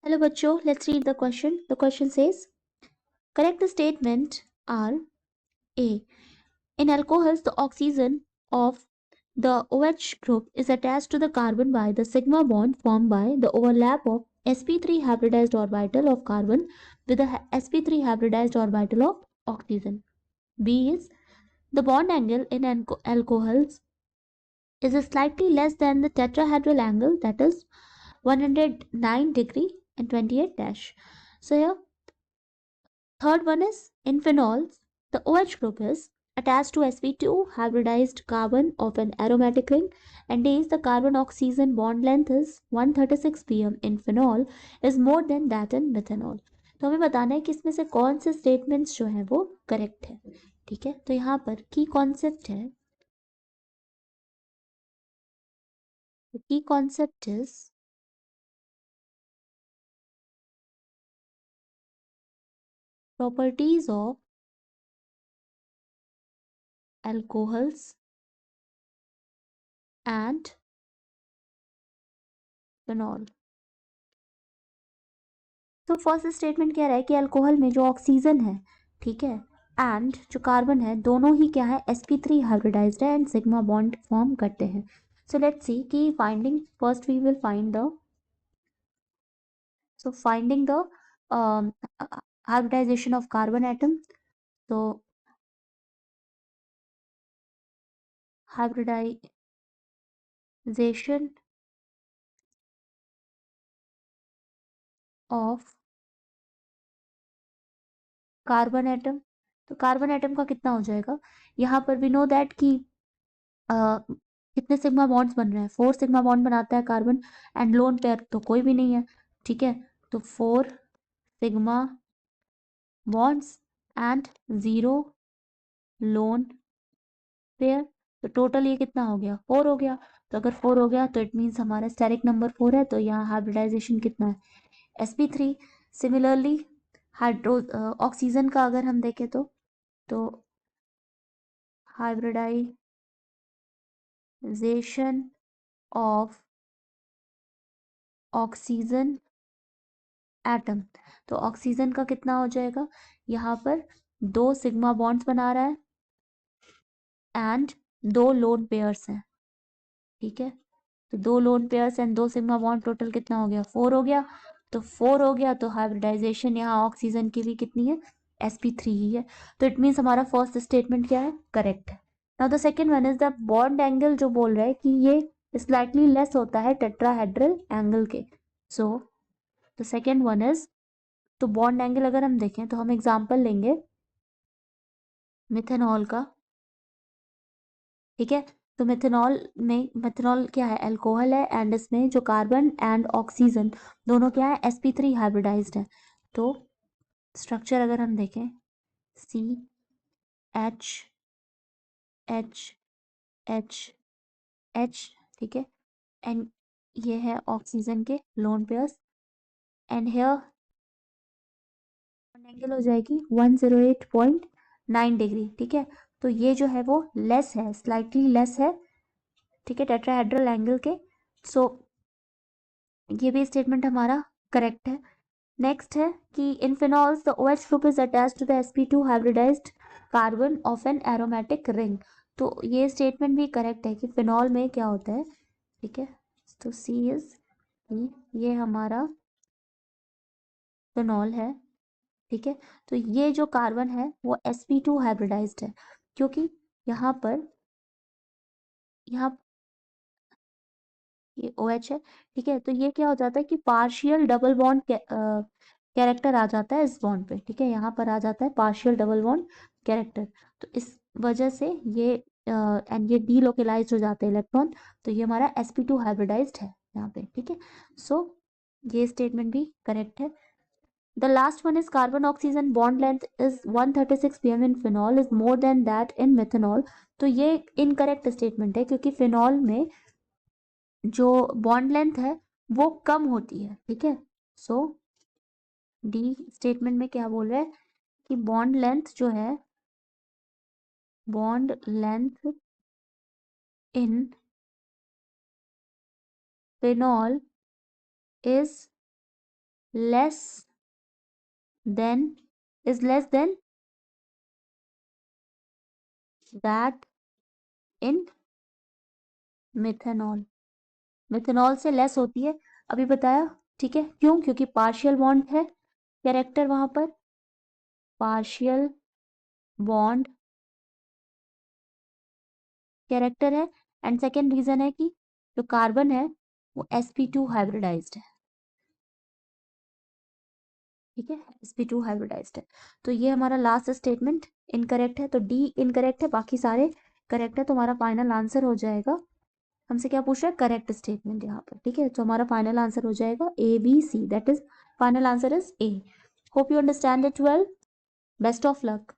Hello, Bacho. Let's read the question. The question says, correct the statement are A. In alcohols, the oxygen of the OH group is attached to the carbon by the sigma bond formed by the overlap of sp3 hybridized orbital of carbon with the sp3 hybridized orbital of oxygen. B is the bond angle in alcohols is slightly less than the tetrahedral angle, that is 109 degree and 28 dash. So here third one is in phenols, the OH group is attached to sp2 hybridized carbon of an aromatic ring, and D is the carbon oxygen bond length is 136 pm in phenol is more than that in methanol. तो हमें बताना है कि इसमें से कौन से statements जो है वो करेक्ट है. ठीक है, तो यहाँ पर की कॉन्सेप्ट है, की concept is properties of alcohols and phenol. तो फर्स्ट स्टेटमेंट कह रहा है कि अल्कोहल में जो ऑक्सीजन है, ठीक है, एंड जो कार्बन है, दोनों ही क्या है, sp3 हाइब्रिडाइज्ड है एंड सिग्मा बॉन्ड फॉर्म करते हैं. सो लेट्स सी कि finding, first we will find the, so finding the hybridization of carbon atom. तो हाइब्रिडाइजेशन ऑफ कार्बन एटम, तो कार्बन एटम का कितना हो जाएगा, यहाँ पर वी नो दैट कि कितने सिग्मा बॉन्ड्स बन रहे हैं, 4 सिग्मा बॉन्ड बनाता है कार्बन, एंड लोन पेयर तो कोई भी नहीं है. ठीक है, तो 4 sigma bonds and 0 lone pair, तो टोटल ये कितना हो गया, 4 हो गया. तो अगर 4 हो गया तो इट मीन्स हमारा स्टेरिक नंबर 4 है, तो यहाँ हाइब्रिडाइजेशन कितना है, sp3. सिमिलरली हाइड्रो ऑक्सीजन का अगर हम देखें तो हाइब्रिडाइजेशन ऑफ ऑक्सीजन एटम, तो ऑक्सीजन का कितना हो जाएगा, यहाँ पर 2 सिग्मा बॉन्ड्स बना रहा है एंड 2 लोन पेयर्स हैं. ठीक है, तो 2 loan pairs and 2 sigma bond, total कितना हो गया, 4 हो गया. तो 4 हो गया तो हाइब्रिडाइजेशन यहाँ ऑक्सीजन की भी कितनी है, sp3 ही है. तो इट मीन्स हमारा फर्स्ट स्टेटमेंट क्या है, करेक्ट है. Now the second one is the bond angle, जो बोल रहा है कि ये स्लाइटली लेस होता है टेट्राहेड्रल एंगल के. So the second one is, तो बॉन्ड एंगल अगर हम देखें तो हम एग्जांपल लेंगे मिथेनॉल का. ठीक है, तो मिथेनॉल में, मिथेनॉल क्या है, अल्कोहल है एंड इसमें जो कार्बन एंड ऑक्सीजन दोनों क्या है, sp3 हाइब्रिडाइज्ड है. तो स्ट्रक्चर अगर हम देखें, C H H H H, ठीक है, एंड ये है ऑक्सीजन के lone pairs, and here angle हो जाएगी 108.9 डिग्री. ठीक है, तो ये जो है वो लेस है, स्लाइटली लेस है, ठीक है, टेट्राहेड्रल एंगल के. सो ये भी स्टेटमेंट हमारा करेक्ट है. नेक्स्ट है कि in phenols the OH group is attached to the sp2 hybridized carbon of an aromatic ring. तो ये स्टेटमेंट भी करेक्ट है कि फिनॉल में क्या होता है. ठीक है, तो सी इज, ये हमारा फिनॉल है. ठीक है, तो ये जो कार्बन है वो sp2 हाइब्रिडाइज्ड है, क्योंकि यहाँ पर, यहाँ ये OH है. ठीक है, तो ये क्या हो जाता है कि पार्शियल डबल बॉन्ड कैरेक्टर आ जाता है इस बॉन्ड पे. ठीक है, यहाँ पर आ जाता है पार्शियल डबल बॉन्ड कैरेक्टर, तो इस वजह से ये एंड ये डीलोकलाइज्ड हो जाते हैं इलेक्ट्रॉन, तो ये हमारा sp2 हाइब्रिडाइज्ड है यहाँ पे. ठीक है, सो ये स्टेटमेंट भी करेक्ट है. The last one is carbon oxygen bond length is 136 pm in phenol is more than that in methanol. तो ये इनकरेक्ट स्टेटमेंट है, क्योंकि फिनॉल में जो बॉन्ड लेंथ है वो कम होती है. ठीक है, सो डी स्टेटमेंट में क्या बोल रहा है कि बॉन्ड लेंथ जो है, bond length in phenol is less than is less than that in methanol. Methanol से लेस होती है, अभी बताया। ठीक है, क्यों? क्योंकि पार्शियल बॉन्ड है, कैरेक्टर वहां पर पार्शियल बॉन्ड कैरेक्टर है। एंड सेकेंड रीजन है कि जो कार्बन है वो sp2 हाइब्रिडाइज्ड है। ठीक है, sp2 हाइब्रिडाइज्ड है। तो ये हमारा लास्ट स्टेटमेंट इनकरेक्ट है, तो डी इनकरेक्ट है, बाकी सारे करेक्ट है। तो हमारा फाइनल आंसर हो जाएगा, हमसे क्या पूछ रहा है? करेक्ट स्टेटमेंट यहाँ पर। ठीक है, तो हमारा फाइनल आंसर हो जाएगा A B C, that is final answer is A. Hope you understand it well. Best of luck.